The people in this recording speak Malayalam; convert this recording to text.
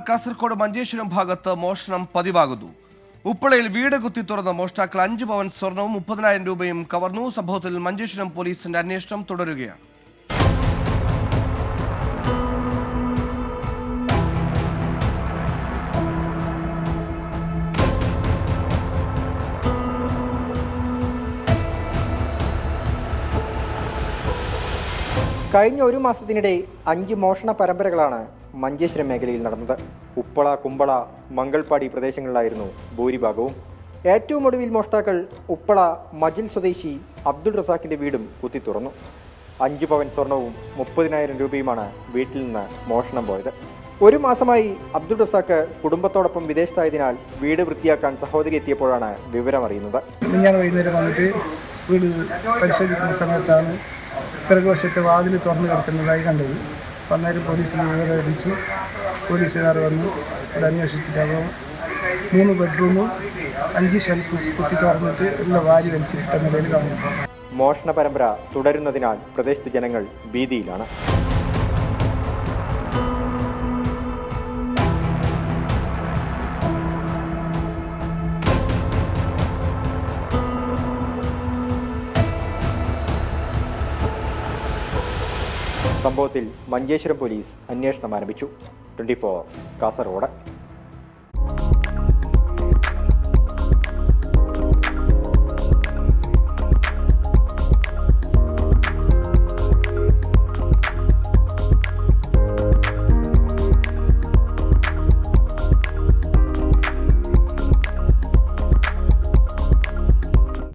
കാസർഗോഡ് മഞ്ചേശ്വരം ഭാഗത്ത് മോഷണം പതിവാകുന്നു. ഉപ്പളയിൽ വീട് കുത്തി തുറന്ന മോഷ്ടാക്കൾ 5 പവൻ സ്വർണവും 30,000 രൂപയും കവർന്നു. സംഭവത്തിൽ മഞ്ചേശ്വരം പോലീസിന്റെ അന്വേഷണം തുടരുകയാണ്. കഴിഞ്ഞ ഒരു മാസത്തിനിടെ 5 മോഷണ പരമ്പരകളാണ് മഞ്ചേശ്വരം മേഖലയിൽ നടന്നത്. ഉപ്പള, കുമ്പള, മംഗൾപാടി പ്രദേശങ്ങളിലായിരുന്നു ഭൂരിഭാഗവും. ഏറ്റവും ഒടുവിൽ മോഷ്ടാക്കൾ ഉപ്പള മജിൽ സ്വദേശി അബ്ദുൾ റസാഖിന്റെ വീടും കുത്തി തുറന്നു. 5 പവൻ സ്വർണവും 30,000 രൂപയുമാണ് വീട്ടിൽ നിന്ന് മോഷണം പോയത്. ഒരു മാസമായി അബ്ദുൾ റസാഖ് കുടുംബത്തോടൊപ്പം വിദേശത്തായതിനാൽ വീട് വൃത്തിയാക്കാൻ സഹോദരി എത്തിയപ്പോഴാണ് വിവരമറിയുന്നത്. വൈകുന്നേരം വന്നിട്ട് വീട് പരിശോധിക്കുന്ന സമയത്താണ് പിറകുവശത്തെ വാതിൽ തുറന്നു കിടക്കുന്നതായി കണ്ടത്. അന്നേരം പോലീസിന് വിവരം അറിയിച്ചു. പോലീസുകാർ വന്നു ഇവിടെ അന്വേഷിച്ചിട്ട് അപ്പോൾ 3 ബെഡ്റൂമും 5 ഷെൽഫ് കുത്തി തുറന്നിട്ട് എല്ലാം വാരി വലിച്ചിട്ട നിലയിൽ കാണുന്നു. മോഷണ പരമ്പര തുടരുന്നതിനാൽ പ്രദേശത്തെ ജനങ്ങൾ ഭീതിയിലാണ്. സംഭവത്തിൽ മഞ്ചേശ്വരം പോലീസ് അന്വേഷണം ആരംഭിച്ചു. 24 കാസർഗോഡ്.